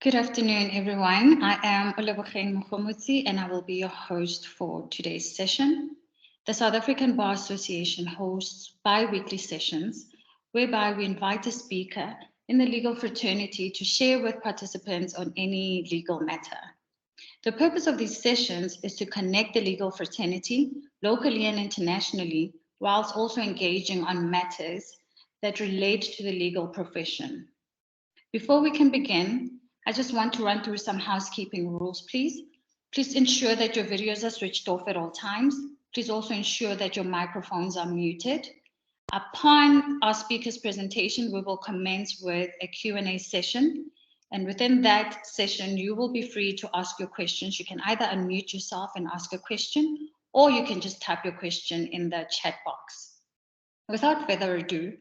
Good afternoon, everyone. I am Olebogeng Mokhomotsi, and I will be your host for today's session. The South African Bar Association hosts bi-weekly sessions whereby we invite a speaker in the legal fraternity to share with participants on any legal matter. The purpose of these sessions is to connect the legal fraternity locally and internationally, whilst also engaging on matters that relate to the legal profession. Before we can begin, I just want to run through some housekeeping rules, please. Please ensure that your videos are switched off at all times. Please also ensure that your microphones are muted. Upon our speaker's presentation, we will commence with a Q&A session. And within that session, you will be free to ask your questions. You can either unmute yourself and ask a question, or you can just type your question in the chat box. Without further ado,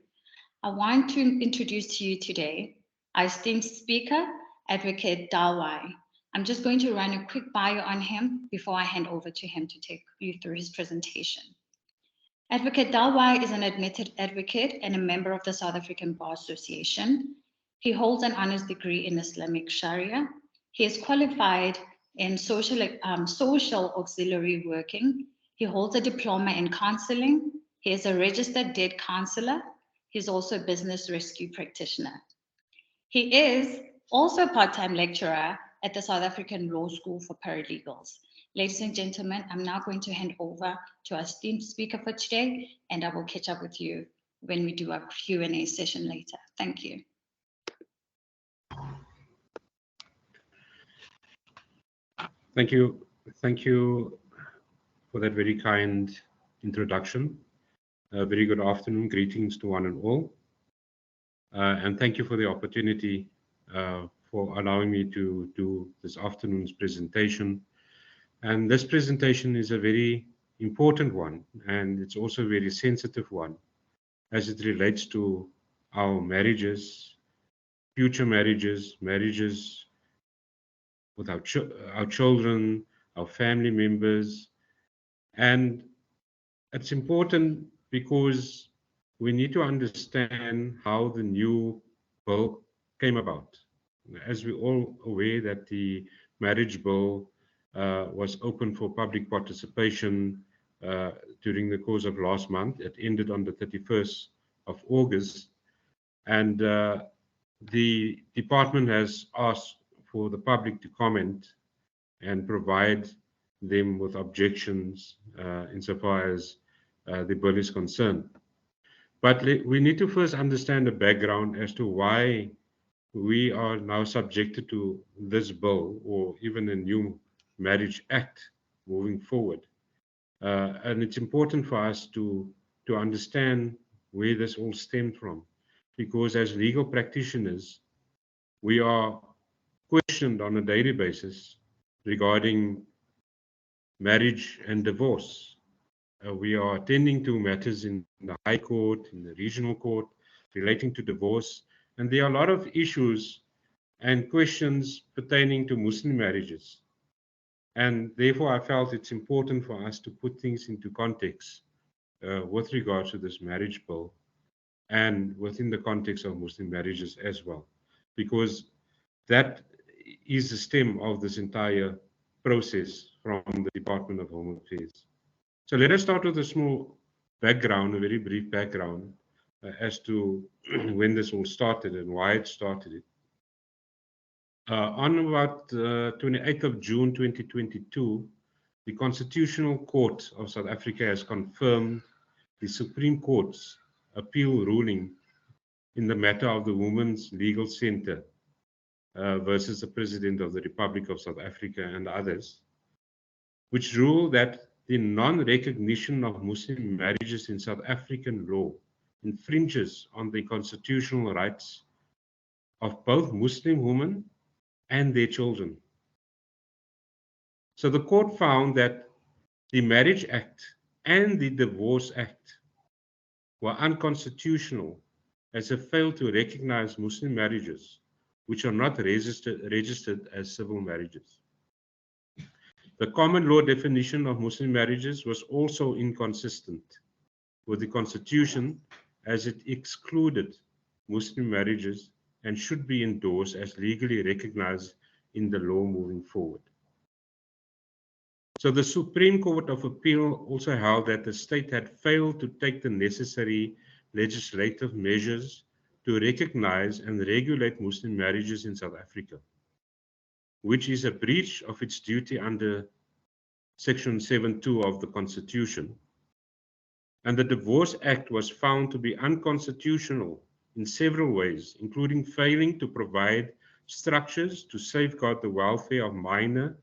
I want to introduce to you today our esteemed speaker, Advocate Dalwai. I'm just going to run a quick bio on him before I hand over to him to take you through his presentation. Advocate Dalwai is an admitted advocate and a member of the South African Bar Association. He holds an honors degree in Islamic Sharia. He is qualified in social auxiliary working. He holds a diploma in counseling. He is a registered debt counselor. He's also a business rescue practitioner. He is also a part-time lecturer at the South African Law School for Paralegals. Ladies and gentlemen, I'm now going to hand over to our esteemed speaker for today, and I will catch up with you when we do our Q&A session later. Thank you. Thank you. Thank you for that very kind introduction. Very good afternoon. Greetings to one and all. And thank you for the opportunity for allowing me to do this afternoon's presentation. And this presentation is a very important one, and it's also a very sensitive one as it relates to our marriages, future marriages, marriages with our children, our family members. And it's important because we need to understand how the new bill came about. As we're all aware that the marriage bill was open for public participation during the course of last month. It ended on the 31st of August. And the department has asked for the public to comment and provide them with objections insofar as the bill is concerned. But we need to first understand the background as to why we are now subjected to this bill or even a new Marriage Act moving forward. And it's important for us to understand where this all stemmed from, because as legal practitioners, we are questioned on a daily basis regarding marriage and divorce. We are attending to matters in the High Court, in the Regional Court, relating to divorce. And there are a lot of issues and questions pertaining to Muslim marriages. And therefore, I felt it's important for us to put things into context with regard to this marriage bill and within the context of Muslim marriages as well, because that is the stem of this entire process from the Department of Home Affairs. So let us start with a small background, a very brief background as to when this all started and why it started. On about 28th of June 2022, the Constitutional Court of South Africa has confirmed the Supreme Court's appeal ruling in the matter of the Women's Legal Center versus the President of the Republic of South Africa and others, which ruled that the non-recognition of Muslim marriages in South African law infringes on the constitutional rights of both Muslim women and their children. So the court found that the Marriage Act and the Divorce Act were unconstitutional as they failed to recognize Muslim marriages, which are not registered as civil marriages. The common law definition of Muslim marriages was also inconsistent with the Constitution, as it excluded Muslim marriages and should be endorsed as legally recognized in the law moving forward. So the Supreme Court of Appeal also held that the state had failed to take the necessary legislative measures to recognize and regulate Muslim marriages in South Africa, which is a breach of its duty under Section 7(2) of the Constitution. And the Divorce Act was found to be unconstitutional in several ways, including failing to provide structures to safeguard the welfare of minor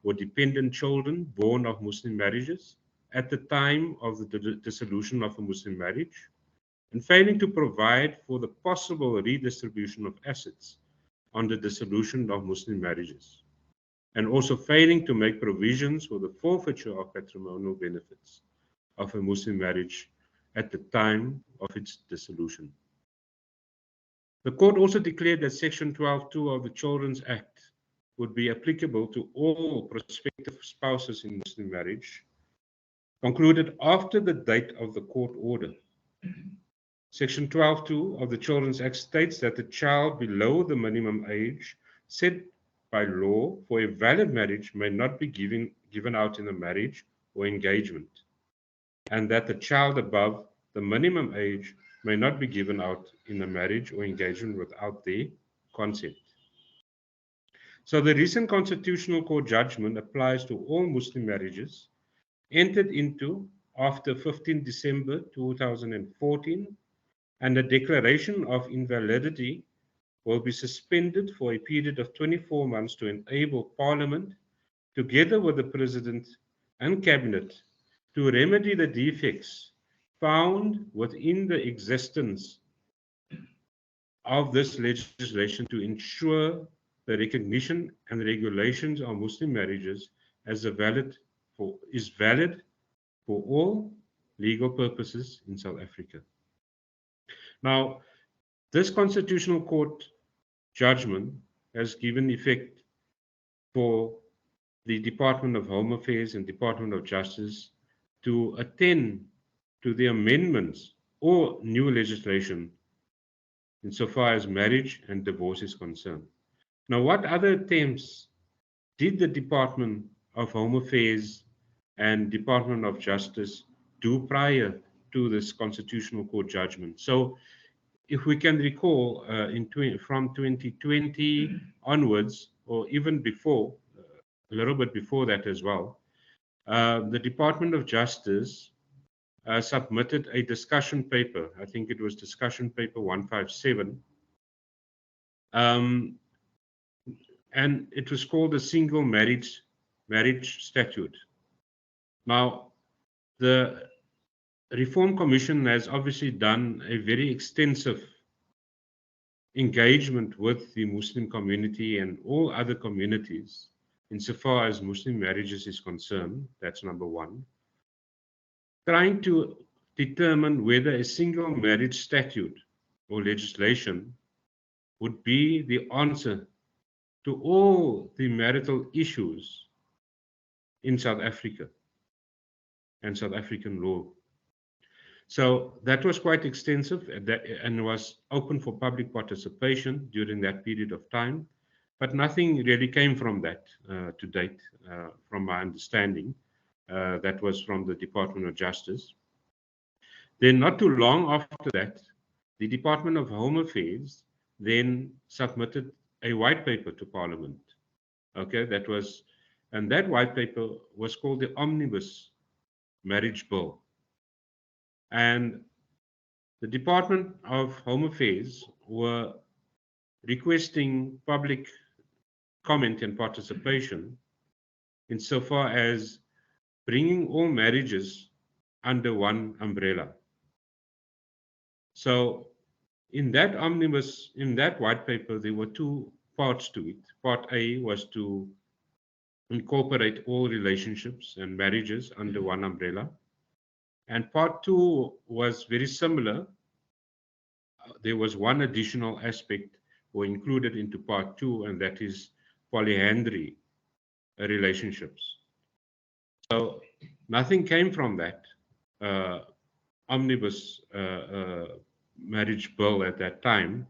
or dependent children born of Muslim marriages at the time of the dissolution of a Muslim marriage, and failing to provide for the possible redistribution of assets on the dissolution of Muslim marriages, and also failing to make provisions for the forfeiture of patrimonial benefits of a Muslim marriage at the time of its dissolution. The court also declared that Section 12(2) of the Children's Act would be applicable to all prospective spouses in Muslim marriage, concluded after the date of the court order. Section 12(2) of the Children's Act states that the child below the minimum age set by law for a valid marriage may not be given out in a marriage or engagement, and that the child above the minimum age may not be given out in a marriage or engagement without their consent. So the recent Constitutional Court judgment applies to all Muslim marriages entered into after 15 December 2014, and the declaration of invalidity will be suspended for a period of 24 months to enable Parliament, together with the President and Cabinet, to remedy the defects found within the existence of this legislation to ensure the recognition and regulations of Muslim marriages is valid for all legal purposes in South Africa. Now, this Constitutional Court judgment has given effect for the Department of Home Affairs and Department of Justice to attend to the amendments or new legislation insofar as marriage and divorce is concerned. Now, what other attempts did the Department of Home Affairs and Department of Justice do prior to this Constitutional Court judgment? So, if we can recall, from 2020 onwards, or even before, a little bit before that as well, the Department of Justice submitted a discussion paper. I think it was discussion paper 157. And it was called the Single Marriage Statute. Now, the Reform Commission has obviously done a very extensive engagement with the Muslim community and all other communities insofar as Muslim marriages is concerned. That's number one. Trying to determine whether a single marriage statute or legislation would be the answer to all the marital issues in South Africa and South African law. So that was quite extensive and was open for public participation during that period of time, but nothing really came from that to date, from my understanding. That was from the Department of Justice. Then not too long after that, the Department of Home Affairs then submitted a white paper to Parliament. Okay, and that white paper was called the Omnibus Marriage Bill. And the Department of Home Affairs were requesting public comment and participation insofar as bringing all marriages under one umbrella. So in that white paper, there were two parts to it. Part A was to incorporate all relationships and marriages under one umbrella. And part two was very similar. There was one additional aspect included into part two, and that is polyandry relationships. So nothing came from that omnibus marriage bill at that time.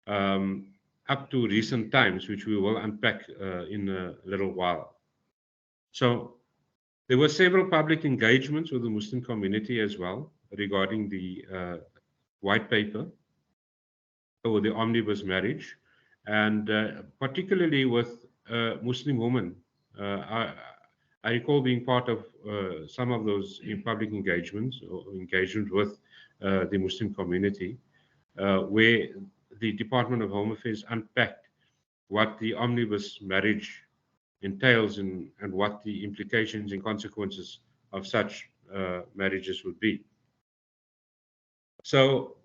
up to recent times, which we will unpack in a little while. So there were several public engagements with the Muslim community as well regarding the white paper or the omnibus marriage, and particularly with Muslim women. I recall being part of some of those public engagements or engagement with the Muslim community, where the Department of Home Affairs unpacked what the omnibus marriage entails and what the implications and consequences of such marriages would be. So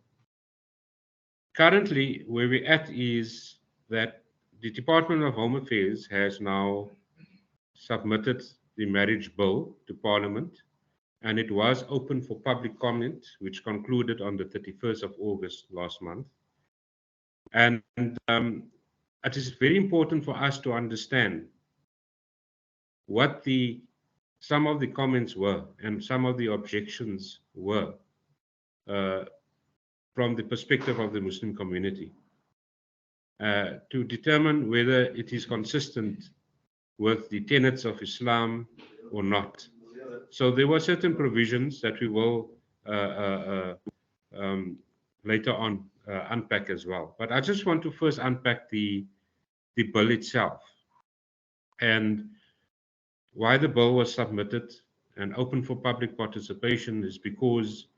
currently, where we're at is that the Department of Home Affairs has now submitted the marriage bill to Parliament, and it was open for public comment, which concluded on the 31st of August last month. And it is very important for us to understand what some of the comments were and some of the objections were from the perspective of the Muslim community, to determine whether it is consistent with the tenets of Islam or not. So there were certain provisions that we will later on unpack as well. But I just want to first unpack the bill itself and why the bill was submitted and open for public participation is because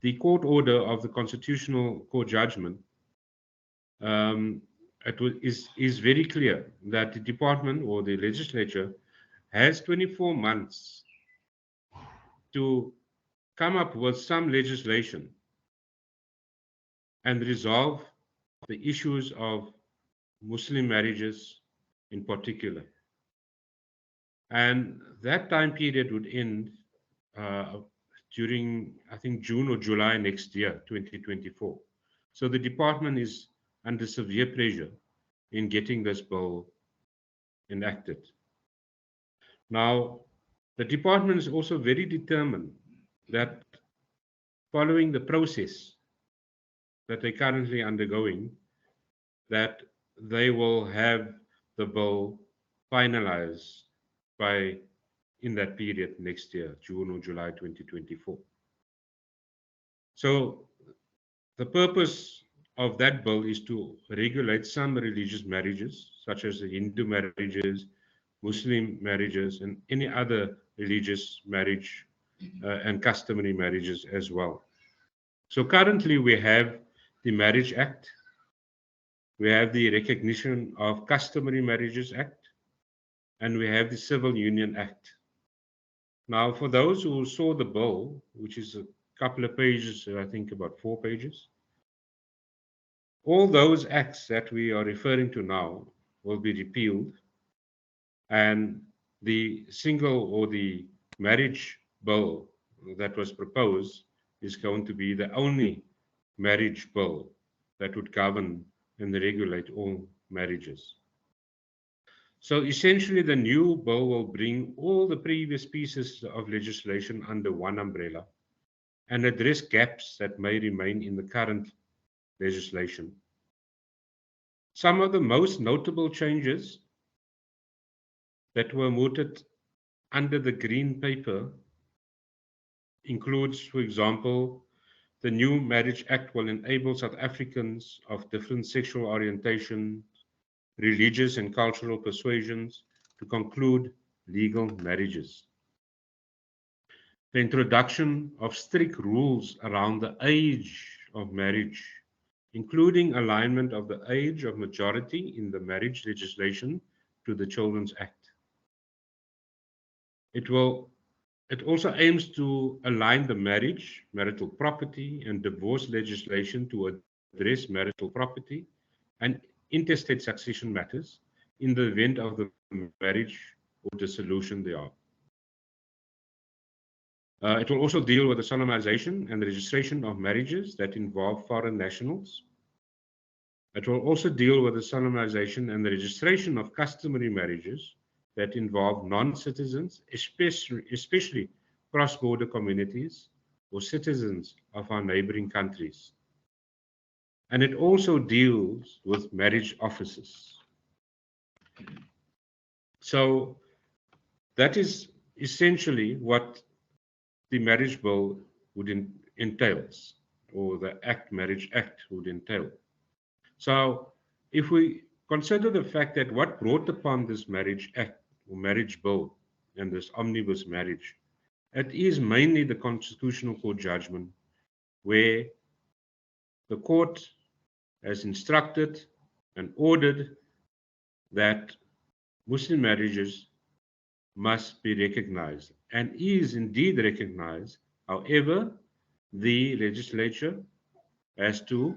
the court order of the Constitutional Court judgment is very clear that the department or the legislature has 24 months to come up with some legislation and resolve the issues of Muslim marriages in particular. And that time period would end during, I think, June or July next year, 2024. So the department is under severe pressure in getting this bill enacted. Now, the department is also very determined that following the process that they're currently undergoing, that they will have the bill finalized in that period next year, June or July 2024. So the purpose of that bill is to regulate some religious marriages, such as the Hindu marriages, Muslim marriages, and any other religious marriage and customary marriages as well. So currently we have the Marriage Act, we have the Recognition of Customary Marriages Act, and we have the Civil Union Act. Now, for those who saw the bill, which is a couple of pages, I think about 4 pages, all those acts that we are referring to now will be repealed, and the single or the marriage bill that was proposed is going to be the only marriage bill that would govern and regulate all marriages. So essentially, the new bill will bring all the previous pieces of legislation under one umbrella and address gaps that may remain in the current legislation. Some of the most notable changes that were mooted under the Green Paper includes, for example, the new Marriage Act will enable South Africans of different sexual orientation, religious and cultural persuasions to conclude legal marriages. The introduction of strict rules around the age of marriage, including alignment of the age of majority in the marriage legislation to the Children's Act. It also aims to align the marriage, marital property, and divorce legislation to address marital property and intestate succession matters in the event of the marriage or dissolution thereof. It will also deal with the solemnization and the registration of marriages that involve foreign nationals. It will also deal with the solemnization and the registration of customary marriages that involve non-citizens, especially cross-border communities or citizens of our neighboring countries. and it also deals with marriage offices. So that is essentially what the marriage bill would entails, or the Marriage Act would entail. So if we consider the fact that what brought upon this Marriage Act or marriage bill and this omnibus marriage, it is mainly the Constitutional Court judgment where the court has instructed and ordered that Muslim marriages must be recognized and is indeed recognized. However, the legislature has to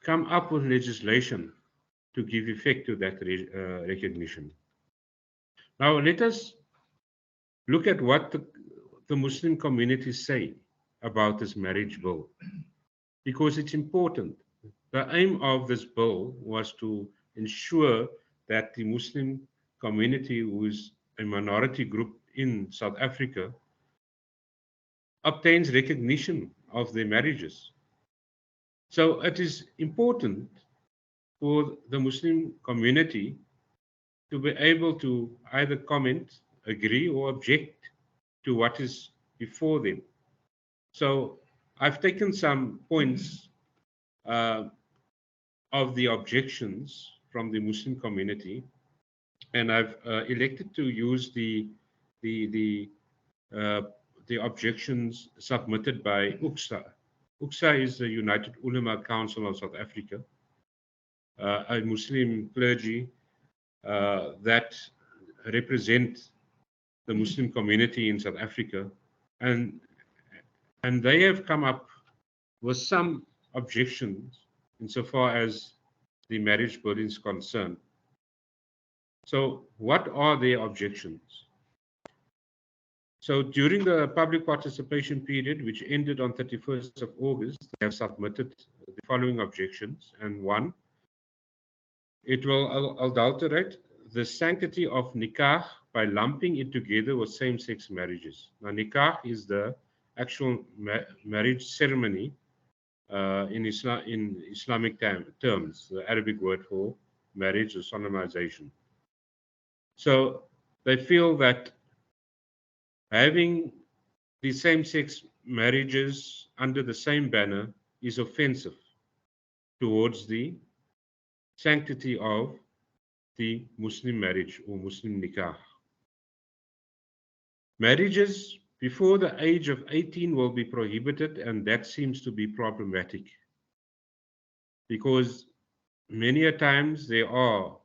come up with legislation to give effect to that recognition. Now, let us look at what the Muslim communities say about this marriage bill, because it's important. The aim of this bill was to ensure that the Muslim community, who is a minority group in South Africa, obtains recognition of their marriages. So it is important for the Muslim community to be able to either comment, agree, or object to what is before them. So I've taken some points of the objections from the Muslim community, and I've elected to use the objections submitted by UCSA. UCSA is the United Ulama Council of South Africa, a Muslim clergy that represent the Muslim community in South Africa, and they have come up with some objections insofar as the marriage bill is concerned. So what are their objections? So during the public participation period, which ended on 31st of August, they have submitted the following objections. And one, it will adulterate the sanctity of nikah by lumping it together with same-sex marriages. Now, nikah is the actual marriage ceremony in Islamic terms, the Arabic word for marriage or solemnization. So they feel that having the same-sex marriages under the same banner is offensive towards the sanctity of the Muslim marriage or Muslim nikah. Marriages before the age of 18 will be prohibited, and that seems to be problematic because many a times there are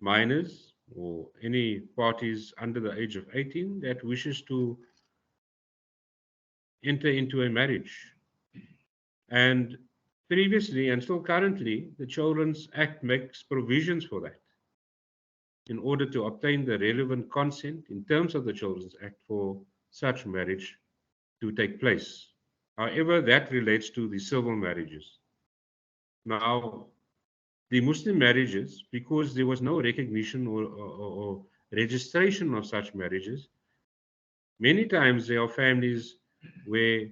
minors or any parties under the age of 18 that wishes to enter into a marriage. And previously and still currently, the Children's Act makes provisions for that in order to obtain the relevant consent in terms of the Children's Act for such marriage to take place. However, that relates to the civil marriages. Now, the Muslim marriages, because there was no recognition or registration of such marriages, many times there are families where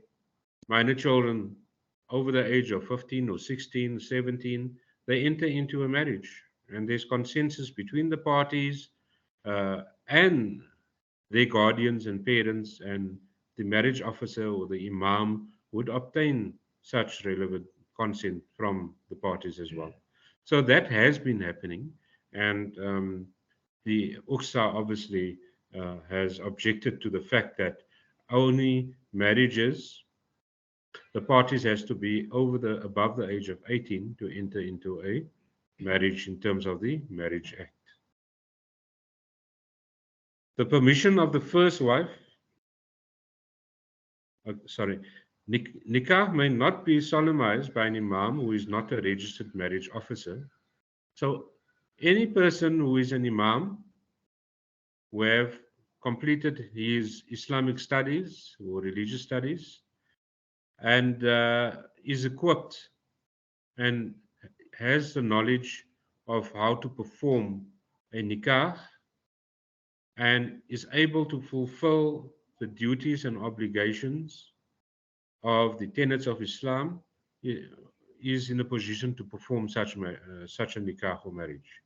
minor children over the age of 15 or 16, 17, they enter into a marriage. And there's consensus between the parties and their guardians and parents, and the marriage officer or the imam would obtain such relevant consent from the parties as well. So that has been happening, and the UCSA obviously has objected to the fact that only marriages, the parties has to be above the age of 18 to enter into a marriage in terms of the Marriage Act. The permission of the first wife, nikah may not be solemnized by an imam who is not a registered marriage officer. So any person who is an imam who have completed his Islamic studies or religious studies and is equipped and has the knowledge of how to perform a nikah and is able to fulfill the duties and obligations of the tenets of Islam, is in a position to perform such a nikah or marriage.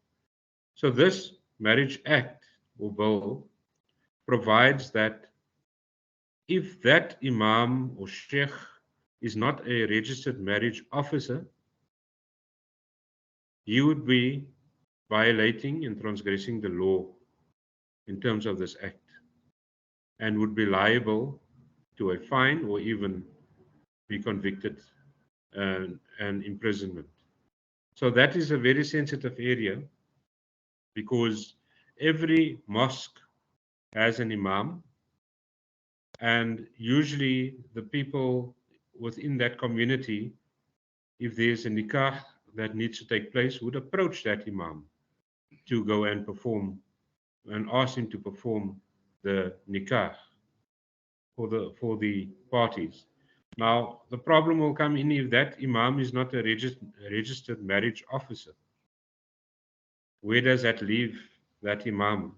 So this Marriage Act or bill provides that if that imam or sheikh is not a registered marriage officer, he would be violating and transgressing the law in terms of this act and would be liable to a fine or even be convicted and imprisonment. So that is a very sensitive area because every mosque has an imam, and usually the people within that community, if there's a nikah that needs to take place, would approach that imam to go and perform and ask him to perform the nikah for the parties. Now, the problem will come in if that imam is not a registered marriage officer. Where does that leave that imam?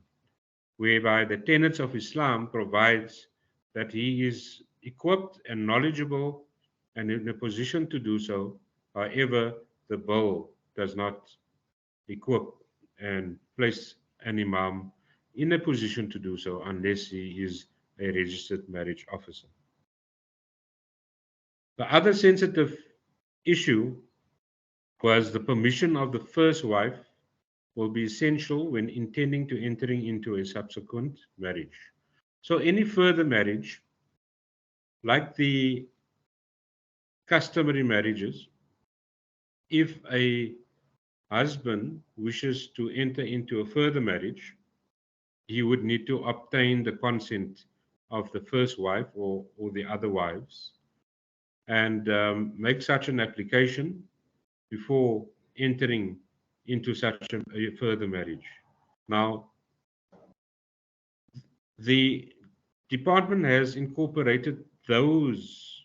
Whereby the tenets of Islam provides that he is equipped and knowledgeable and in a position to do so. However, the bill does not equip and place an imam in a position to do so unless he is a registered marriage officer. The other sensitive issue was the permission of the first wife will be essential when intending to entering into a subsequent marriage. So any further marriage, like the customary marriages, if a husband wishes to enter into a further marriage, he would need to obtain the consent of the first wife or the other wives and make such an application before entering into such a further marriage. Now, the department has incorporated those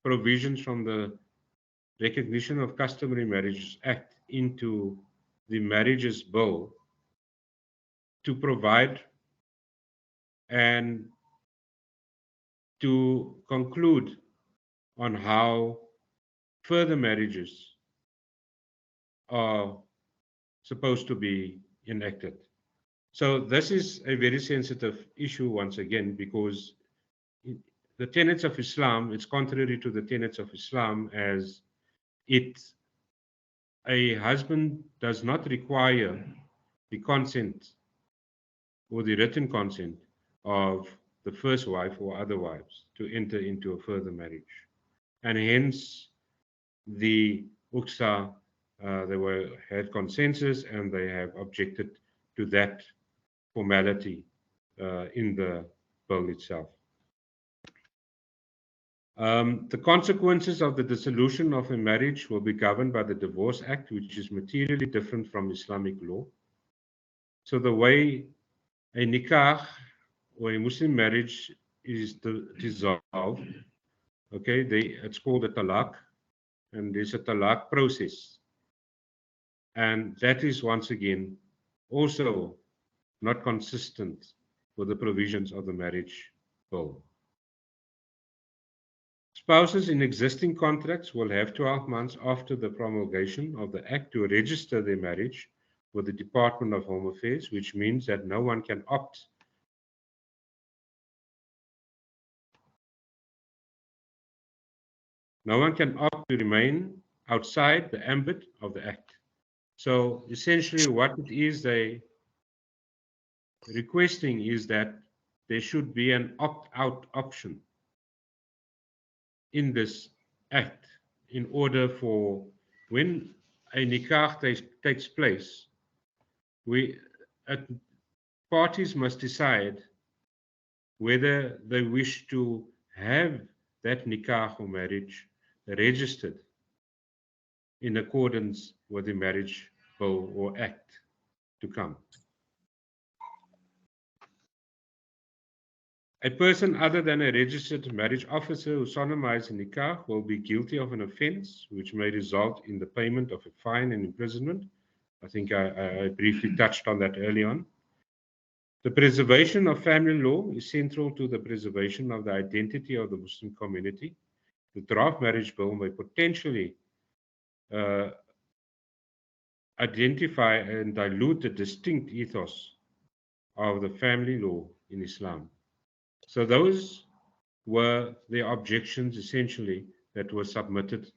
provisions from the Recognition of Customary Marriages Act into the Marriages Bill to provide and to conclude on how further marriages are supposed to be enacted. So this is a very sensitive issue once again because the tenets of Islam, it's contrary to the tenets of Islam as a husband does not require the consent or the written consent of the first wife or other wives to enter into a further marriage. And hence the UCSA, had consensus and they have objected to that formality in the bill itself. The consequences of the dissolution of a marriage will be governed by the Divorce Act, which is materially different from Islamic law. So the way a nikah or a Muslim marriage is dissolved, okay, it's called a talaq, and there's a talaq process. And that is once again also not consistent with the provisions of the marriage bill. Spouses in existing contracts will have 12 months after the promulgation of the Act to register their marriage with the Department of Home Affairs, which means that no one can opt to remain outside the ambit of the Act. So essentially what it is they requesting is that there should be an opt-out option in this Act in order for when a nikah takes place, parties must decide whether they wish to have that nikah or marriage registered in accordance with the marriage bill or act to come. A person other than a registered marriage officer who solemnizes a nikah will be guilty of an offense which may result in the payment of a fine and imprisonment. I think I briefly touched on that early on. The preservation of family law is central to the preservation of the identity of the Muslim community. The draft marriage bill may potentially uh, identify and dilute the distinct ethos of the family law in Islam. So those were the objections essentially that were submitted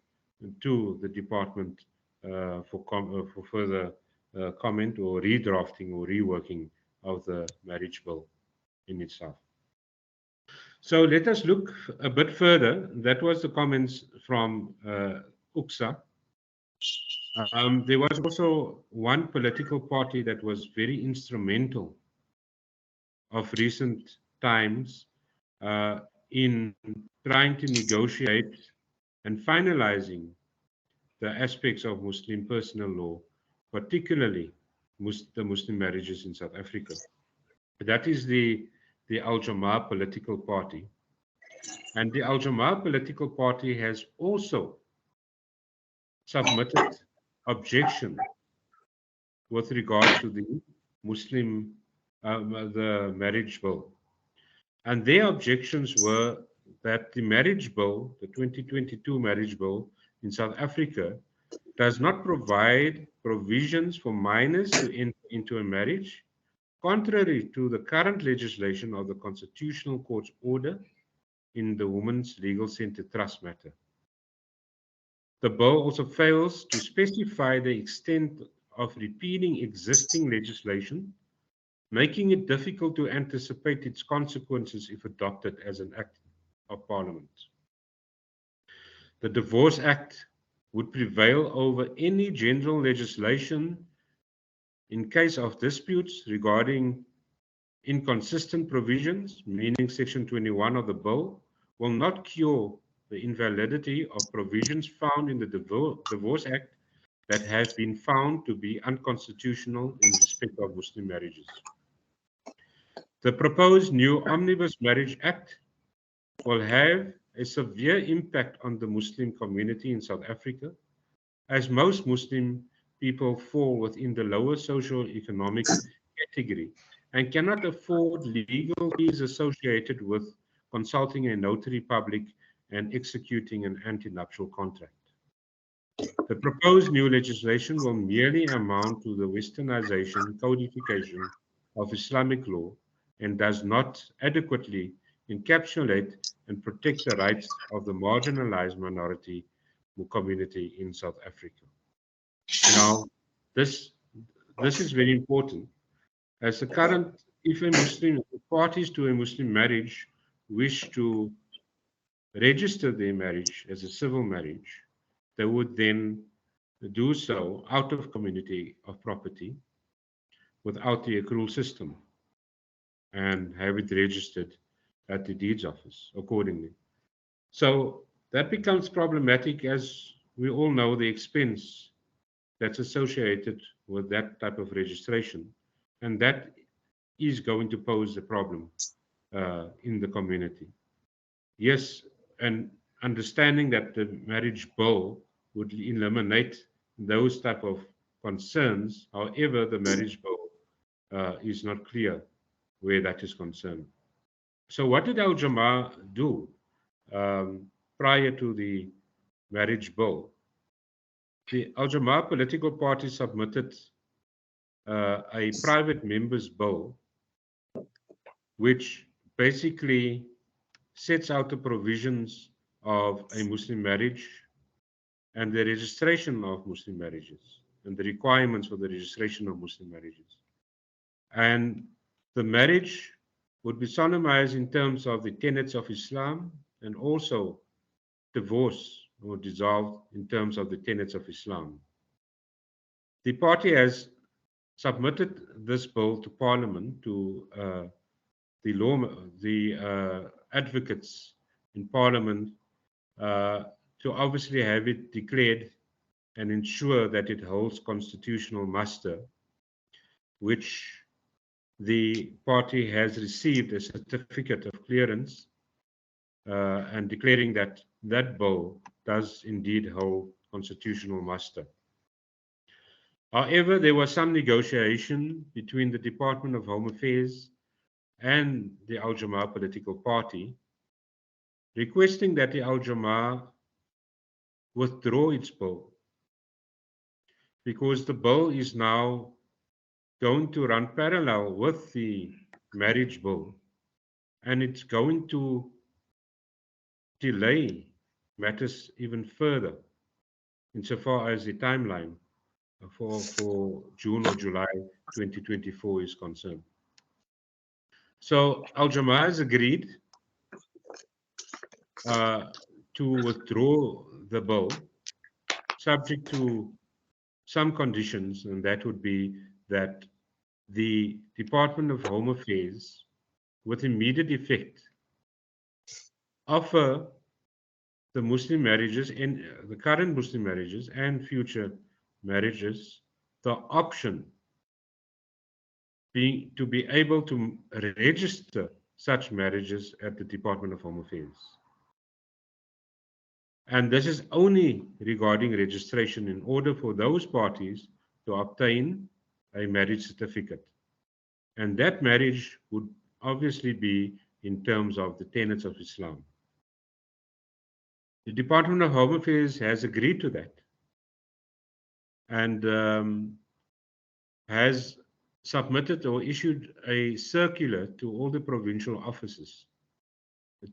to the department for further comment or redrafting or reworking of the marriage bill in itself. So let us look a bit further. That was the comments from UXA. There was also one political party that was very instrumental of recent times uh, in trying to negotiate and finalizing the aspects of Muslim personal law, particularly the Muslim marriages in South Africa. That is the Al Jamaa political party. And the Al Jamaa political party has also submitted objection with regards to the Muslim, the marriage bill. And their objections were that the marriage bill, the 2022 marriage bill in South Africa, does not provide provisions for minors to enter into a marriage, contrary to the current legislation of the Constitutional Court's order in the Women's Legal Center Trust matter. The bill also fails to specify the extent of repealing existing legislation, making it difficult to anticipate its consequences if adopted as an act of Parliament. The Divorce Act would prevail over any general legislation in case of disputes regarding inconsistent provisions, meaning Section 21 of the bill, will not cure the invalidity of provisions found in the Divorce Act that have been found to be unconstitutional in respect of Muslim marriages. The proposed new Omnibus Marriage Act will have a severe impact on the Muslim community in South Africa, as most Muslim people fall within the lower socio-economic category and cannot afford legal fees associated with consulting a notary public and executing an antenuptial contract. The proposed new legislation will merely amount to the westernization codification of Islamic law and does not adequately encapsulate and protect the rights of the marginalized minority community in South Africa. Now, this is very important, as the current, if a Muslim, parties to a Muslim marriage wish to register their marriage as a civil marriage, they would then do so out of community of property without the accrual system and have it registered at the deeds office accordingly. So that becomes problematic, as we all know the expense that's associated with that type of registration, and that is going to pose a problem in the community. Yes, and understanding that the marriage bill would eliminate those type of concerns. However, the marriage bill is not clear where that is concerned. So what did Al Jamaa do prior to the marriage bill? The Al Jamaa political party submitted a private members bill, which basically sets out the provisions of a Muslim marriage and the registration of Muslim marriages and the requirements for the registration of Muslim marriages. And the marriage would be solemnized in terms of the tenets of Islam, and also divorce or dissolved in terms of the tenets of Islam. The party has submitted this bill to Parliament, to the advocates in Parliament, to obviously have it declared and ensure that it holds constitutional muster, which the party has received a certificate of clearance and declaring that that bill does indeed hold constitutional muster. However, there was some negotiation between the Department of Home Affairs and the Al Jamaa political party, requesting that the Al Jamaa withdraw its bill because the bill is now going to run parallel with the marriage bill, and it's going to delay matters even further insofar as the timeline for June or July 2024 is concerned. So Al Jamaa has agreed to withdraw the bill subject to some conditions, and that would be that the Department of Home Affairs, with immediate effect, offer the Muslim marriages and the current Muslim marriages and future marriages the option to be able to register such marriages at the Department of Home Affairs. And this is only regarding registration in order for those parties to obtain a marriage certificate. And that marriage would obviously be in terms of the tenets of Islam. The Department of Home Affairs has agreed to that and has submitted or issued a circular to all the provincial offices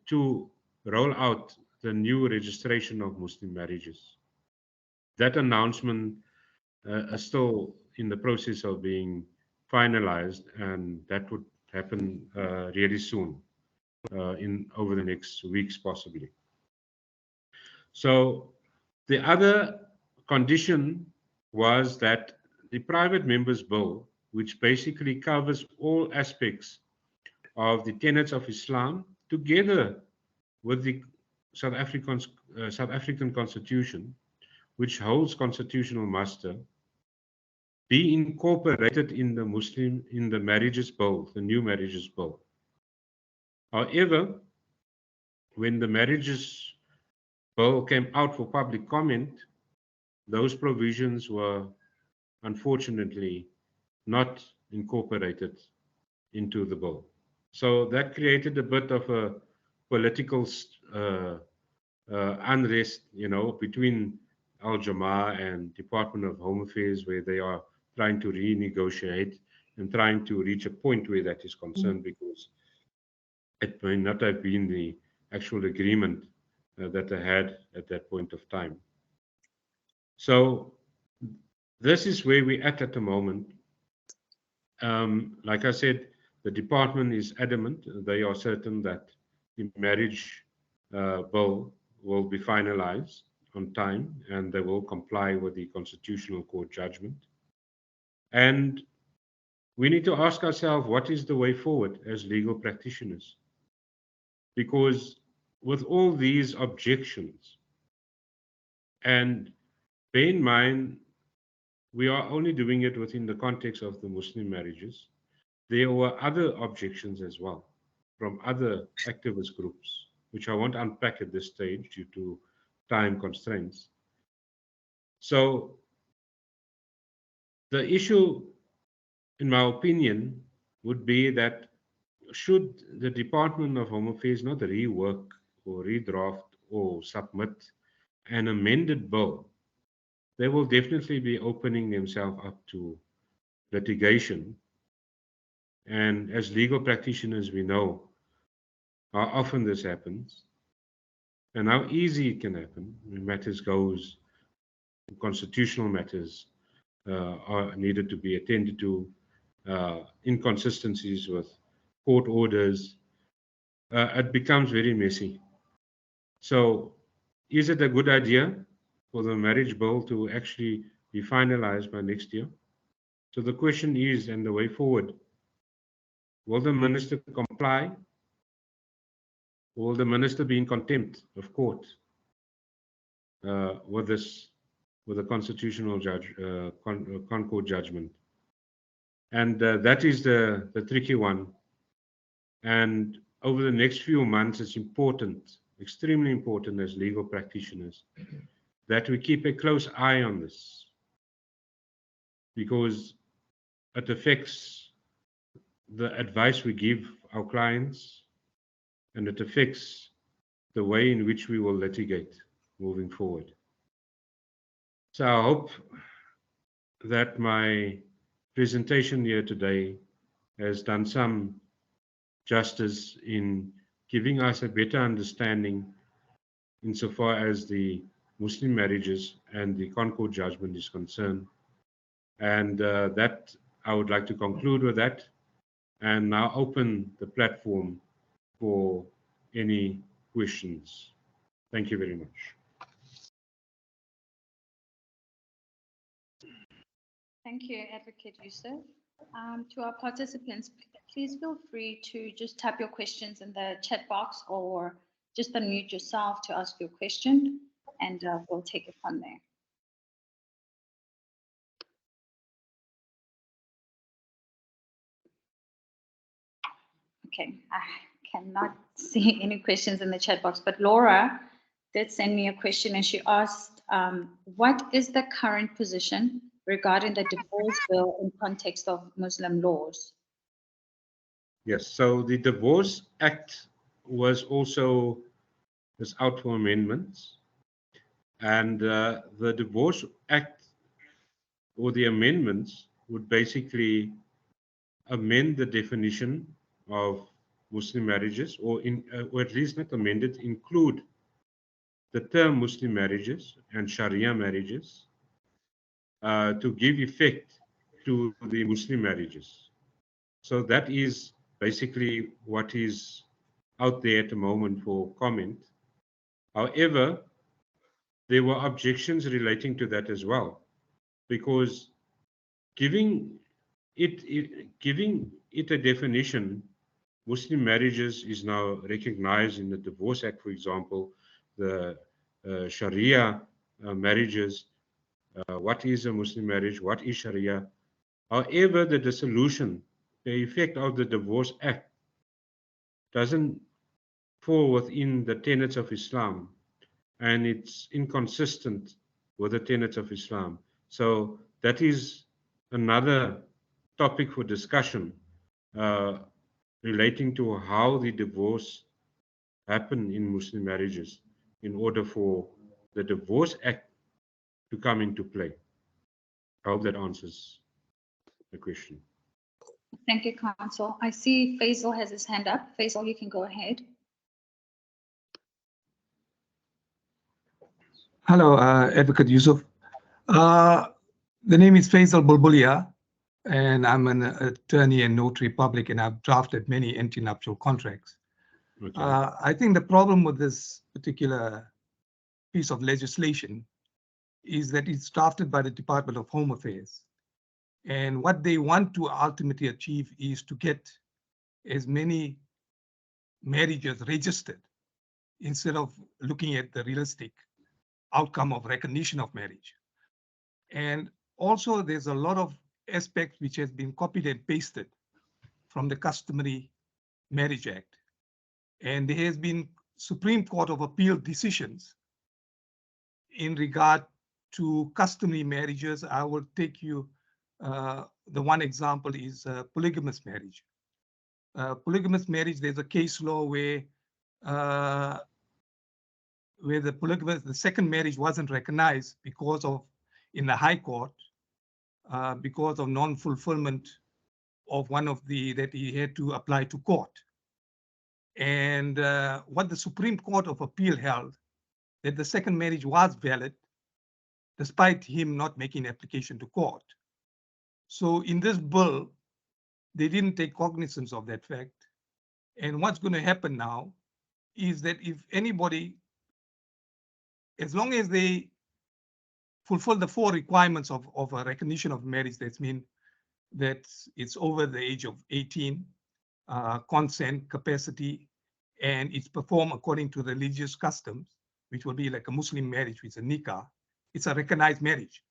to roll out the new registration of Muslim marriages. That announcement is still in the process of being finalized, and that would happen really soon, over the next weeks possibly. So the other condition was that the private members bill, which basically covers all aspects of the tenets of Islam, together with the South African Constitution, which holds constitutional muster, be incorporated in the marriages bill, the new marriages bill. However, when the marriages bill came out for public comment, those provisions were unfortunately not incorporated into the bill. So that created a bit of a political unrest, between Al Jamaa and Department of Home Affairs, where they are trying to renegotiate and trying to reach a point where that is concerned, because it may not have been the actual agreement that they had at that point of time. So this is where we're at the moment. Like I said, the department is adamant. They are certain that the marriage bill will be finalized on time, and they will comply with the Constitutional Court judgment. And we need to ask ourselves, what is the way forward as legal practitioners? Because with all these objections, and bear in mind, we are only doing it within the context of the Muslim marriages, there were other objections as well from other activist groups, which I won't unpack at this stage due to time constraints. So the issue, in my opinion, would be that should the Department of Home Affairs not rework or redraft or submit an amended bill, they will definitely be opening themselves up to litigation. And as legal practitioners, we know how often this happens and how easy it can happen when matters goes, constitutional matters are needed to be attended to, inconsistencies with court orders. It becomes very messy. So is it a good idea for the marriage bill to actually be finalized by next year? So the question is, and the way forward, will the minister comply? Will the minister be in contempt of court with the constitutional Concord judgment? And that is the tricky one. And over the next few months, it's important, extremely important as legal practitioners, that we keep a close eye on this, because it affects the advice we give our clients, and it affects the way in which we will litigate moving forward. So I hope that my presentation here today has done some justice in giving us a better understanding insofar as the Muslim marriages and the Concord judgment is concerned. And that I would like to conclude with that and now open the platform for any questions. Thank you very much. Thank you, Advocate Yusuf. To our participants, please feel free to just type your questions in the chat box or just unmute yourself to ask your question, and we'll take it from there. Okay, I cannot see any questions in the chat box, but Laura did send me a question and she asked, what is the current position regarding the divorce bill in context of Muslim laws? Yes, so the Divorce Act was out for amendments, and the Divorce Act or the amendments would basically amend the definition of Muslim marriages, or at least not amended, include the term Muslim marriages and Sharia marriages to give effect to the Muslim marriages. So that is basically what is out there at the moment for comment. However, there were objections relating to that as well, because giving it a definition, Muslim marriages is now recognized in the Divorce Act, for example, the Sharia marriages. What is a Muslim marriage? What is Sharia? However, the dissolution, the effect of the Divorce Act doesn't fall within the tenets of Islam, and it's inconsistent with the tenets of Islam. So that is another topic for discussion relating to how the divorce happened in Muslim marriages in order for the Divorce Act to come into play. I hope that answers the question. Thank you, Counsel. I see Faisal has his hand up. Faisal, you can go ahead. Hello, Advocate Yusuf. The name is Faisal Bulbulia, and I'm an attorney and notary public, and I've drafted many anti-nuptial contracts. Okay. I think the problem with this particular piece of legislation is that it's drafted by the Department of Home Affairs. And what they want to ultimately achieve is to get as many marriages registered instead of looking at the realistic outcome of recognition of marriage. And also there's a lot of aspects which has been copied and pasted from the Customary Marriage Act. And there has been Supreme Court of Appeal decisions in regard to customary marriages. I will take you, the one example is polygamous marriage. Polygamous marriage, there's a case law where the second marriage wasn't recognized because of, in the High Court, because of non-fulfillment of one of that he had to apply to court. And what the Supreme Court of Appeal held, that the second marriage was valid, despite him not making application to court. So in this bill, they didn't take cognizance of that fact. And what's going to happen now is that if anybody, as long as they fulfill the 4 requirements of a recognition of marriage, that means that it's over the age of 18, consent, capacity, and it's performed according to religious customs, which will be like a Muslim marriage, which is a nikah. It's a recognized marriage,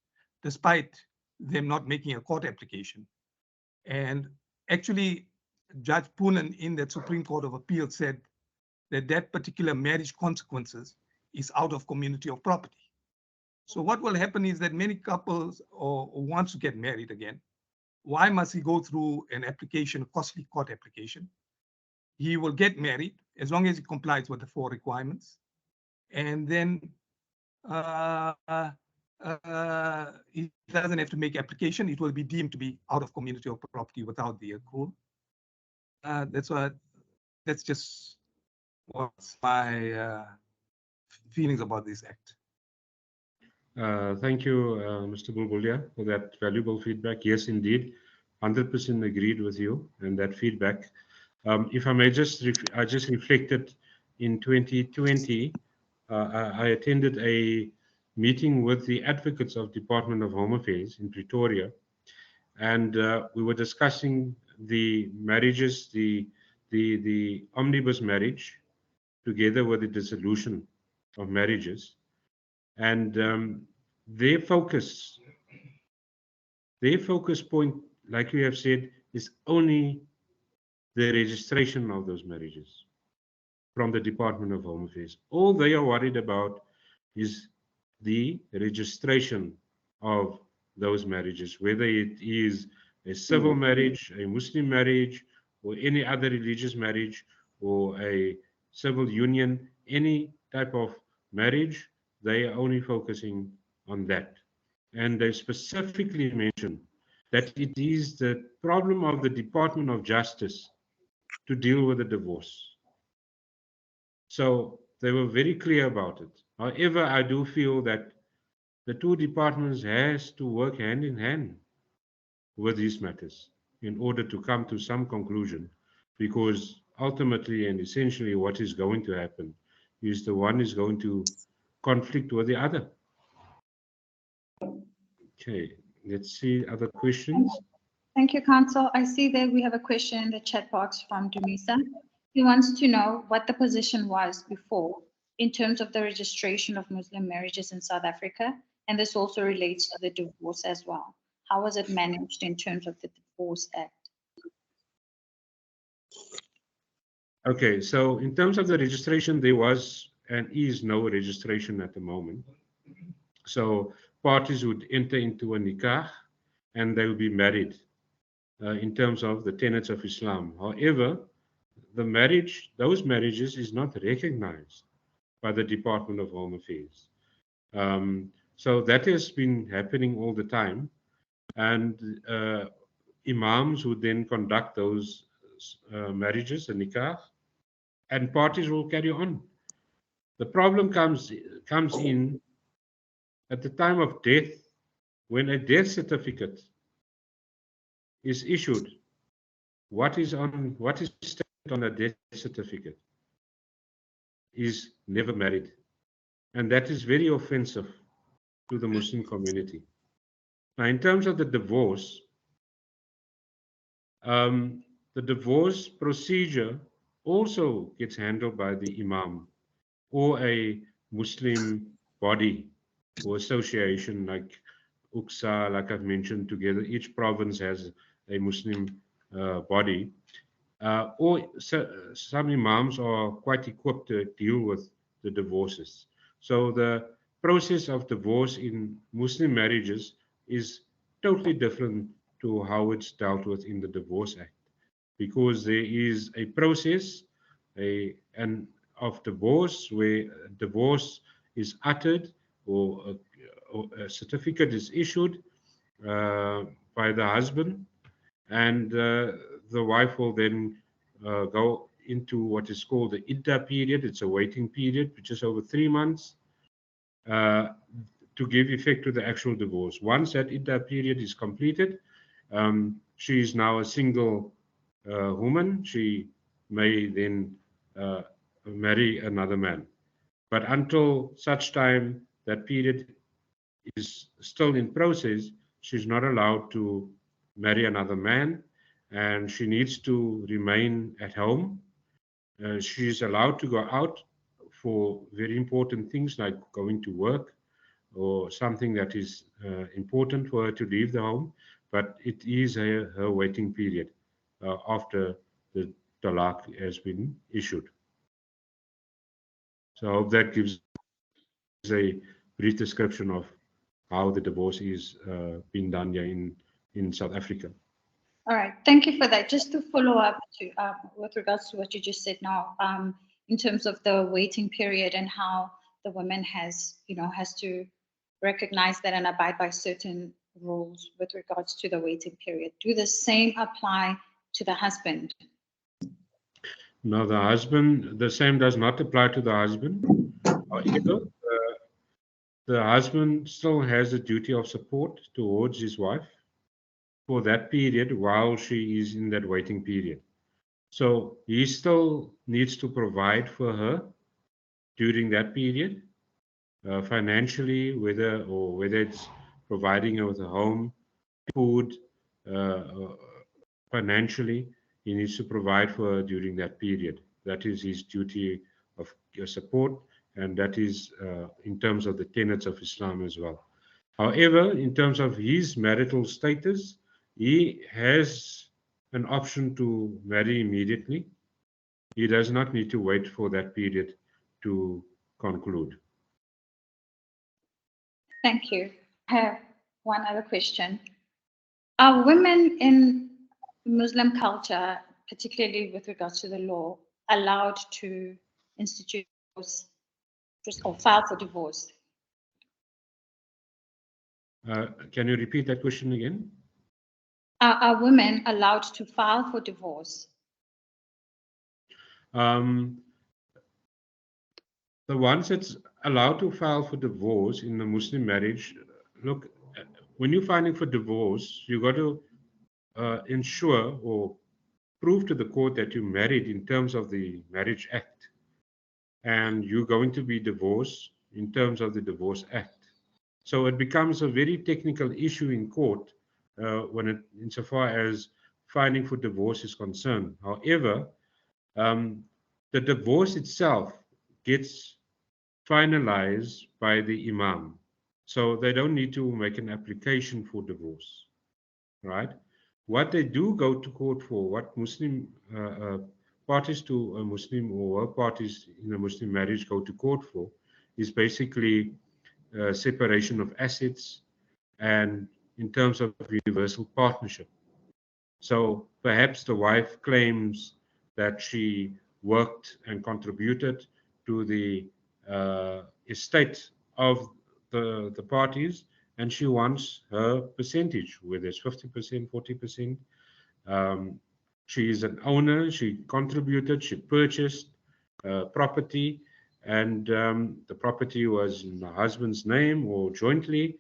despite them not making a court application. And actually, Judge Poonen in that Supreme Court of Appeal said that that particular marriage consequences is out of community of property. So what will happen is that many couples or wants to get married again, why must he go through an application, a costly court application? He will get married as long as he complies with the 4 requirements. And then he doesn't have to make application. It will be deemed to be out of community or property without the accrual. That's just what's my feelings about this act. Thank you, Mr. Bulbulia, for that valuable feedback. Yes, indeed, 100% agreed with you and that feedback. If I may I just reflected in 2020, I attended a meeting with the advocates of Department of Home Affairs in Pretoria, and we were discussing the marriages, the omnibus marriage, together with the dissolution of marriages. And their focus point, like you have said, is only the registration of those marriages from the Department of Home Affairs. All they are worried about is the registration of those marriages, whether it is a civil marriage, a Muslim marriage, or any other religious marriage, or a civil union, any type of marriage. They are only focusing on that. And they specifically mention that it is the problem of the Department of Justice to deal with the divorce. So they were very clear about it. However, I do feel that the two departments has to work hand in hand with these matters in order to come to some conclusion, because ultimately and essentially what is going to happen is the one is going to conflict with the other. Okay, let's see other questions. Thank you, Council. I see that we have a question in the chat box from Dumisa. He wants to know what the position was before in terms of the registration of Muslim marriages in South Africa, and this also relates to the divorce as well. How was it managed in terms of the Divorce Act? Okay, so in terms of the registration, there was and is no registration at the moment. So parties would enter into a nikah and they will be married in terms of the tenets of Islam. However, those marriages is not recognized by the Department of Home Affairs. So that has been happening all the time. And imams would then conduct those marriages, the nikah, and parties will carry on. The problem comes in at the time of death, when a death certificate is issued. What is stated on a death certificate is never married, and that is very offensive to the Muslim community. Now, in terms of the divorce procedure also gets handled by the imam or a Muslim body or association like UCSA, like I've mentioned. Together, each province has a Muslim body, or some imams are quite equipped to deal with the divorces. So the process of divorce in Muslim marriages is totally different to how it's dealt with in the Divorce Act, because there is a process of divorce where divorce is uttered or a certificate is issued by the husband, and the wife will then go into what is called the idda period. It's a waiting period, which is over 3 months, to give effect to the actual divorce. Once that idda period is completed, she is now a single woman. She may then marry another man. But until such time that period is still in process, she's not allowed to marry another man, and she needs to remain at home. She's allowed to go out for very important things like going to work or something that is important for her to leave the home, but it is her waiting period after the talaq has been issued. So I hope that gives a brief description of how the divorce is being done here in South Africa. All right, thank you for that. Just to follow up to with regards to what you just said now, in terms of the waiting period and how the woman has to recognize that and abide by certain rules with regards to the waiting period. Do the same apply to the husband? No, the same does not apply to the husband. However, the husband still has a duty of support towards his wife for that period while she is in that waiting period. So he still needs to provide for her during that period, financially, whether it's providing her with a home, food, financially, he needs to provide for her during that period. That is his duty of support, and that is in terms of the tenets of Islam as well. However, in terms of his marital status, he has an option to marry immediately. He does not need to wait for that period to conclude. Thank you. I have one other question. Are women in Muslim culture, particularly with regards to the law, allowed to institute divorce or file for divorce? Can you repeat that question again? Are women allowed to file for divorce? The ones that's allowed to file for divorce in the Muslim marriage, look, when you're filing for divorce, you got to ensure or prove to the court that you're married in terms of the Marriage Act, and you're going to be divorced in terms of the Divorce Act. So it becomes a very technical issue in court insofar as filing for divorce is concerned. However, the divorce itself gets finalized by the imam. So they don't need to make an application for divorce, right? What they do go to court for, what Muslim parties to a Muslim or parties in a Muslim marriage go to court for, is basically separation of assets and in terms of universal partnership. So perhaps the wife claims that she worked and contributed to the estate of the parties, and she wants her percentage, whether it's 50%, 40%. She is an owner, she contributed, she purchased property, and the property was in the husband's name or jointly.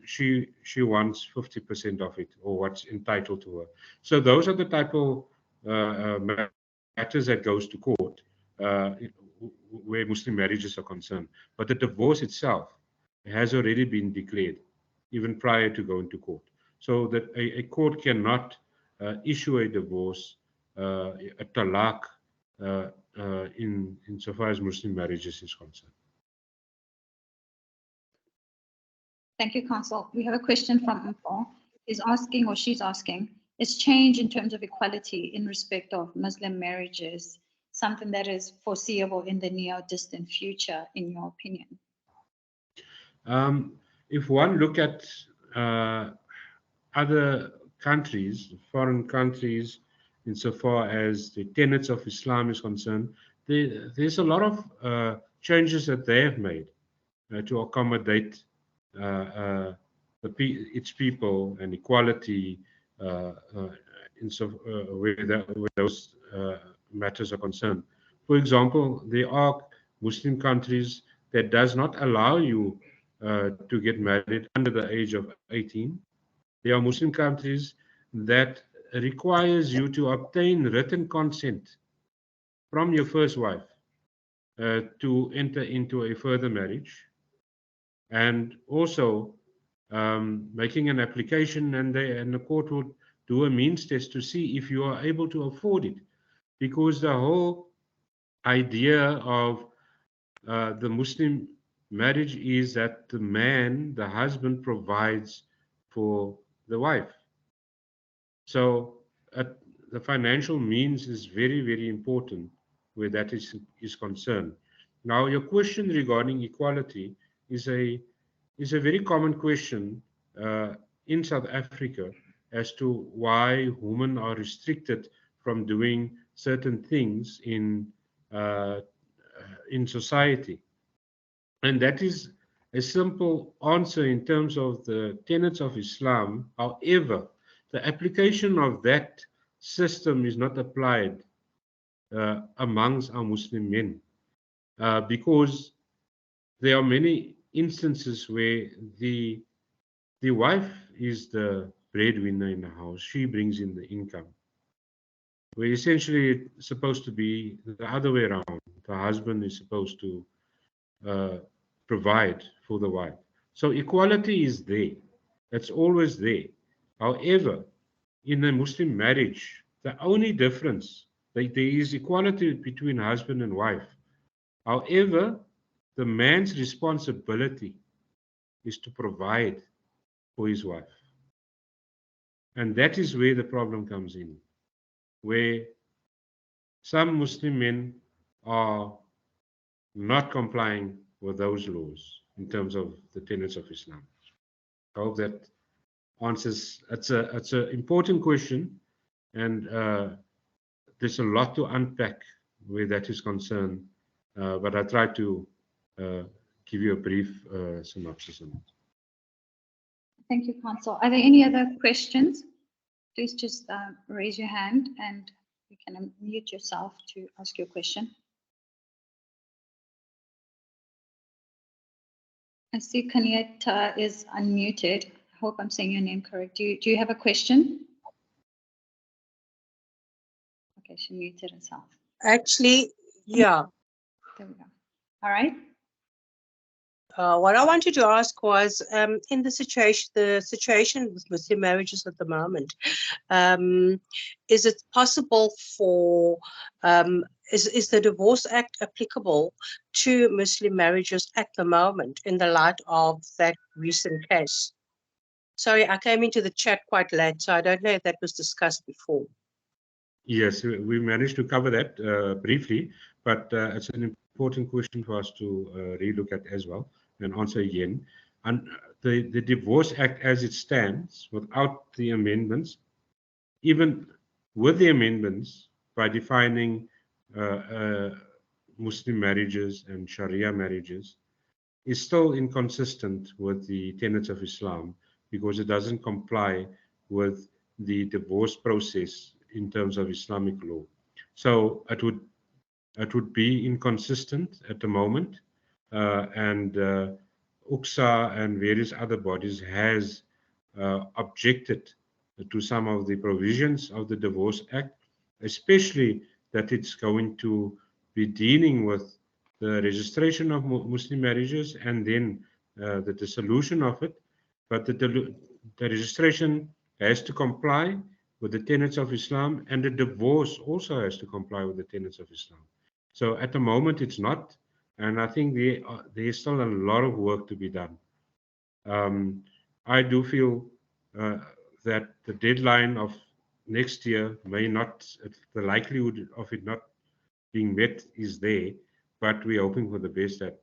She wants 50% of it, or what's entitled to her. So those are the type of matters that goes to court where Muslim marriages are concerned. But the divorce itself has already been declared, even prior to going to court. So that a court cannot issue a divorce, a talaq, insofar as Muslim marriages is concerned. Thank you, Counsel. We have a question from Info. Is asking, or she's asking, is change in terms of equality in respect of Muslim marriages something that is foreseeable in the near or distant future, in your opinion? If one look at other countries, foreign countries, insofar as the tenets of Islam is concerned, there's a lot of changes that they have made to accommodate its people and equality where those matters are concerned. For example, there are Muslim countries that does not allow you to get married under the age of 18. There are Muslim countries that requires you to obtain written consent from your first wife to enter into a further marriage, and also making an application, and the court would do a means test to see if you are able to afford it, because the whole idea of the Muslim marriage is that the husband provides for the wife. So the financial means is very, very important where that is concerned. Now, your question regarding equality is a very common question in South Africa as to why women are restricted from doing certain things in society. And that is a simple answer in terms of the tenets of Islam. However, the application of that system is not applied amongst our Muslim men because there are many instances where the wife is the breadwinner in the house. She brings in the income. Where essentially it's supposed to be the other way around. The husband is supposed to provide for the wife. So equality is there. It's always there. However, in a Muslim marriage, the only difference, there is equality between husband and wife. However, the man's responsibility is to provide for his wife. And that is where the problem comes in, where some Muslim men are not complying with those laws in terms of the tenets of Islam. I hope that answers. It's an important question, and there's a lot to unpack where that is concerned. But I try to give you a brief synopsis on it. Thank you, Council. Are there any other questions? Please just raise your hand and you can unmute yourself to ask your question. I see Kanieta is unmuted. I hope I'm saying your name correct. Do you have a question? Okay, she muted herself. Actually, yeah. There we go. All right. What I wanted to ask was, in the situation with Muslim marriages at the moment, is it possible for, is the Divorce Act applicable to Muslim marriages at the moment in the light of that recent case? Sorry, I came into the chat quite late, so I don't know if that was discussed before. Yes, we managed to cover that briefly, but it's an important question for us to relook at as well and answer again. And the Divorce Act as it stands, without the amendments, even with the amendments, by defining Muslim marriages and Sharia marriages, is still inconsistent with the tenets of Islam because it doesn't comply with the divorce process in terms of Islamic law. So it would be inconsistent at the moment, and UXA and various other bodies has objected to some of the provisions of the Divorce Act, especially that it's going to be dealing with the registration of Muslim marriages and then the dissolution of it. But the registration has to comply with the tenets of Islam, and the divorce also has to comply with the tenets of Islam. So at the moment it's not, and I think there's still a lot of work to be done. I do feel that the deadline of next year may not, the likelihood of it not being met is there, but we're hoping for the best that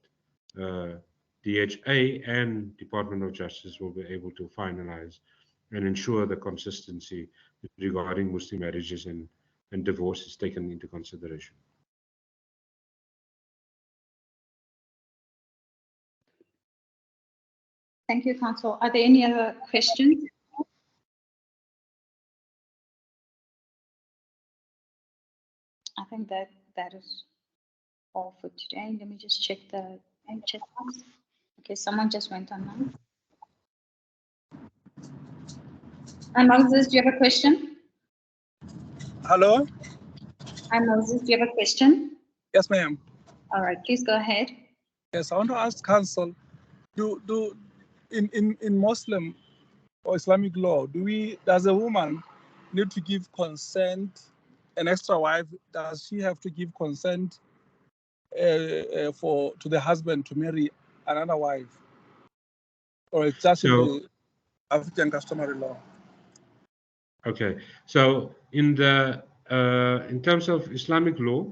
DHA and Department of Justice will be able to finalize and ensure the consistency regarding Muslim marriages and divorce is taken into consideration. Thank you, Council. Are there any other questions? I think that is all for today. Let me just check the chat box. Okay, someone just went online. Hi, Moses, do you have a question? Hello? Hi, Moses, do you have a question? Yes, ma'am. All right, please go ahead. Yes, I want to ask Council, in Muslim or Islamic law, does a woman need to give consent, an extra wife, does she have to give consent to the husband to marry another wife? Or it's just in the African customary law? Okay, so in terms of Islamic law,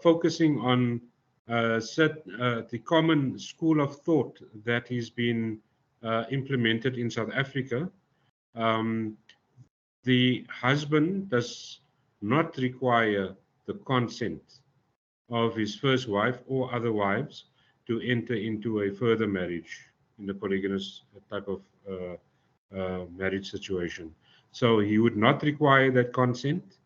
focusing on the common school of thought that has been implemented in South Africa, the husband does not require the consent of his first wife or other wives to enter into a further marriage in the polygamous type of marriage situation. So he would not require that consent.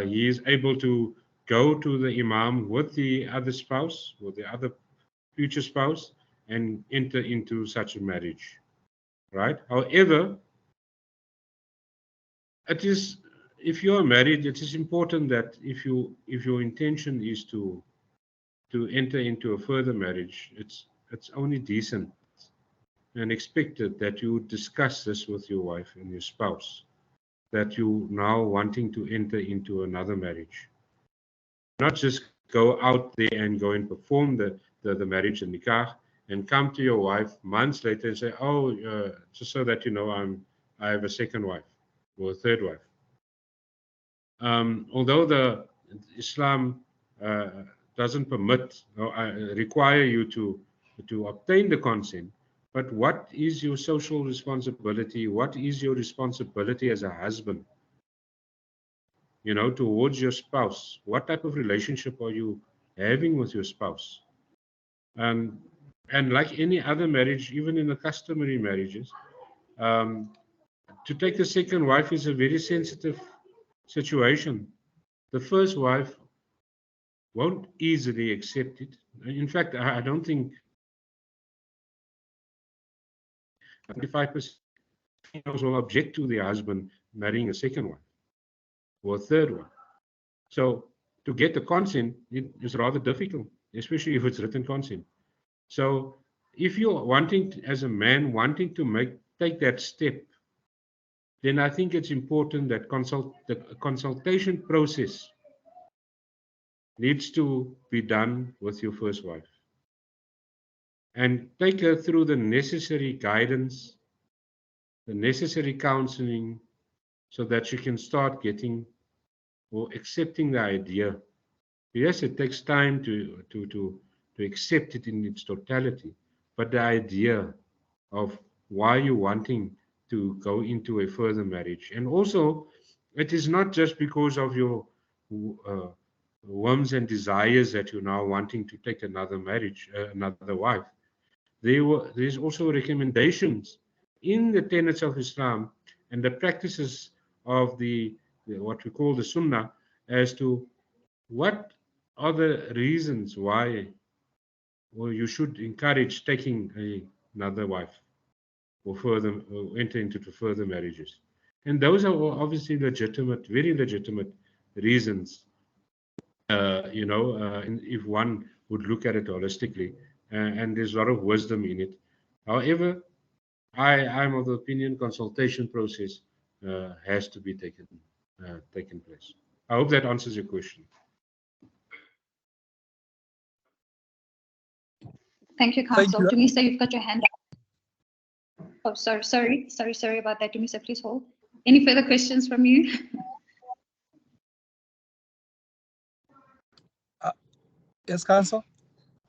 He is able to go to the imam with the other spouse, with the other future spouse, and enter into such a marriage, right? However, it is, if you are married, it is important that if your intention is to enter into a further marriage, it's only decent and expected that you discuss this with your wife and your spouse, that you now wanting to enter into another marriage. Not just go out there and go and perform the marriage and nikah and come to your wife months later and say, oh, just so that you know, I have a second wife or a third wife. Although the Islam doesn't permit or require you to obtain the consent, but what is your social responsibility? What is your responsibility as a husband, you know, towards your spouse? What type of relationship are you having with your spouse? And like any other marriage, even in the customary marriages, to take a second wife is a very sensitive situation. The first wife won't easily accept it. In fact, I don't think 95% females will object to their husband marrying a second wife or a third one. So to get the consent, it is rather difficult, especially if it's written consent. So if you're wanting, as a man, wanting to take that step, then I think it's important that the consultation process needs to be done with your first wife. And take her through the necessary guidance, the necessary counseling, so that she can start getting or accepting the idea. Yes, it takes time to accept it in its totality, but the idea of why you're wanting to go into a further marriage. And also, it is not just because of your whims and desires that you're now wanting to take another marriage, another wife. There's also recommendations in the tenets of Islam and the practices of the what we call the Sunnah as to what are the reasons why you should encourage taking another wife or further enter into further marriages. And those are obviously legitimate, very legitimate reasons, you know, if one would look at it holistically, and there's a lot of wisdom in it. However, I'm of the opinion consultation process has to be taken place. I hope that answers your question. Thank you, Thank Council. you. Dumisa, you've got your hand up. Oh, sorry about that. Dumisa, please hold. Any further questions from you? Yes, Council?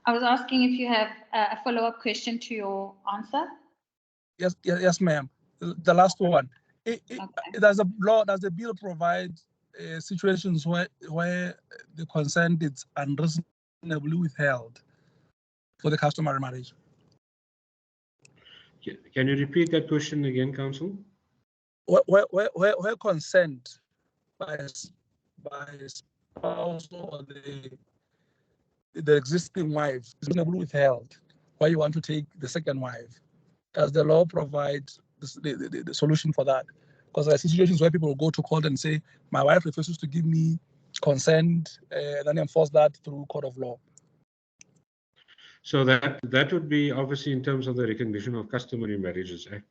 I was asking if you have a follow-up question to your answer. Yes, ma'am. The last one. Okay. Does the bill provide situations where the consent is unreasonably withheld for the customary marriage? Can you repeat that question again, Council? Where consent by spouse or the existing wife is reasonably withheld, why you want to take the second wife? Does the law provide the solution for that? Because there are situations where people will go to court and say, my wife refuses to give me consent, then enforce that through court of law. So that would be obviously in terms of the Recognition of Customary Marriages Act,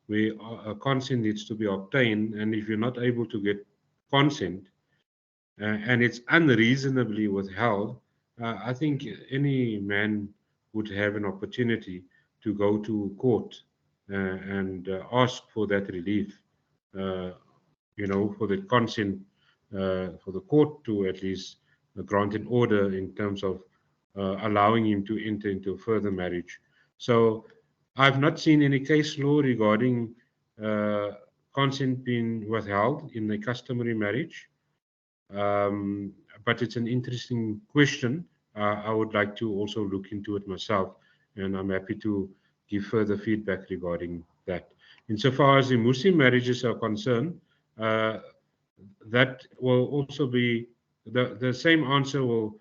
where consent needs to be obtained, and if you're not able to get consent and it's unreasonably withheld, I think any man would have an opportunity to go to court and ask for that relief, you know, for the consent, for the court to at least grant an order in terms of allowing him to enter into a further marriage. So I've not seen any case law regarding consent being withheld in a customary marriage, but it's an interesting question. I would like to also look into it myself, and I'm happy to give further feedback regarding that. Insofar as the Muslim marriages are concerned, that will also be the same answer will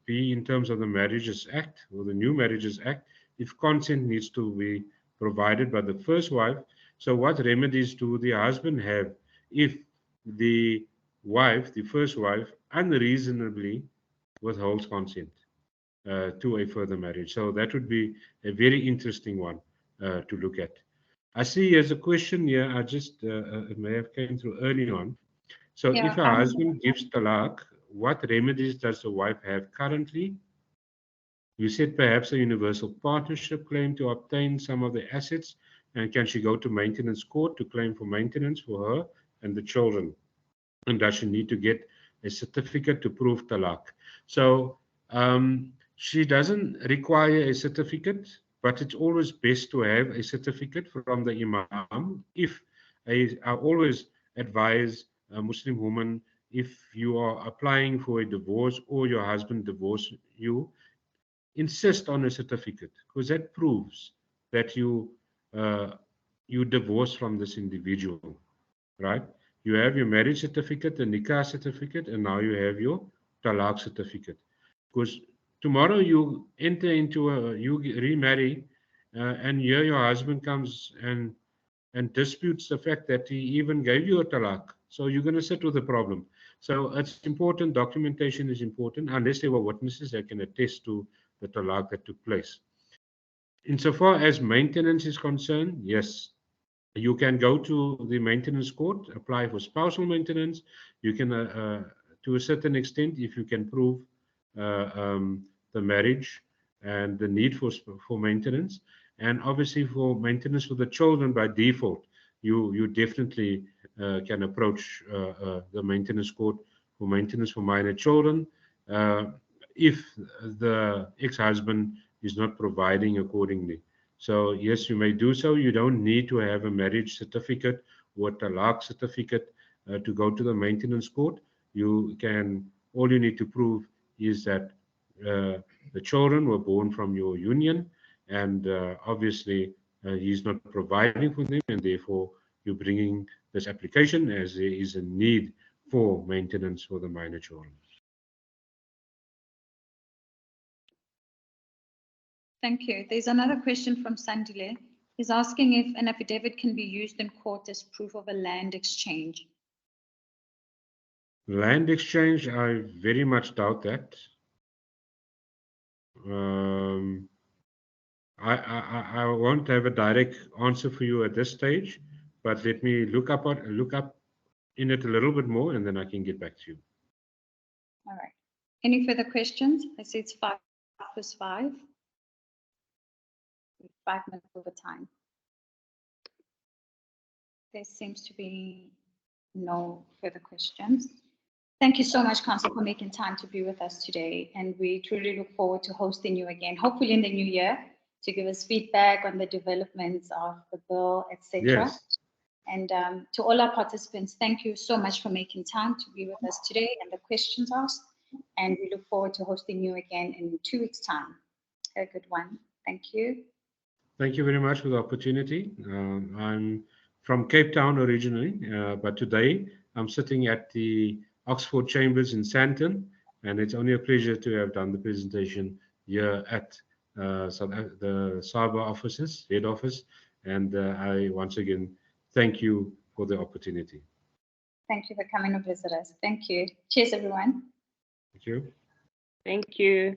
be in terms of the Marriages Act or the New Marriages Act. If consent needs to be provided by the first wife, so what remedies do the husband have if the wife, the first wife, unreasonably withholds consent to a further marriage? So that would be a very interesting one to look at. I see there's a question here. I just it may have came through early on. So Yeah, if a husband gives talaq, what remedies does the wife have currently? You said perhaps a universal partnership claim to obtain some of the assets, and can she go to maintenance court to claim for maintenance for her and the children? And does she need to get a certificate to prove talaq? So she doesn't require a certificate, but it's always best to have a certificate from the imam. I always advise a Muslim woman, if you are applying for a divorce or your husband divorced you, insist on a certificate, because that proves that you divorced from this individual, right? You have your marriage certificate, the nikah certificate, and now you have your talaq certificate. Because tomorrow you enter into you remarry, and here your husband comes and disputes the fact that he even gave you a talaq. So you're going to sit with the problem. So it's important, documentation is important, unless there were witnesses that can attest to the talaq that took place. Insofar as maintenance is concerned, yes, you can go to the maintenance court, apply for spousal maintenance. You can, to a certain extent, if you can prove the marriage and the need for maintenance, and obviously for maintenance for the children by default, you definitely can approach the maintenance court for maintenance for minor children if the ex-husband is not providing accordingly. So yes, you may do so. You don't need to have a marriage certificate or a talaq certificate to go to the maintenance court. All you need to prove is that the children were born from your union, and obviously he's not providing for them, and therefore you're bringing this application as there is a need for maintenance for the minor children. thank you. There's another question from Sandile. He's asking if an affidavit can be used in court as proof of a land exchange. Land exchange, I very much doubt that. I won't have a direct answer for you at this stage, but let me look up in it a little bit more, and then I can get back to you. All right. Any further questions? I see it's 5+5. 5 minutes over time. There seems to be no further questions. Thank you so much, Council, for making time to be with us today. And we truly look forward to hosting you again, hopefully in the new year, to give us feedback on the developments of the bill, etc. Yes. And to all our participants, thank you so much for making time to be with us today and the questions asked. And we look forward to hosting you again in 2 weeks' time. A good one. Thank you. Thank you very much for the opportunity. I'm from Cape Town originally, but today I'm sitting at the Oxford Chambers in Sandton, and it's only a pleasure to have done the presentation here at the SABA offices, head office, and I once again thank you for the opportunity. Thank you for coming to visit us. Thank you. Cheers, everyone. Thank you. Thank you.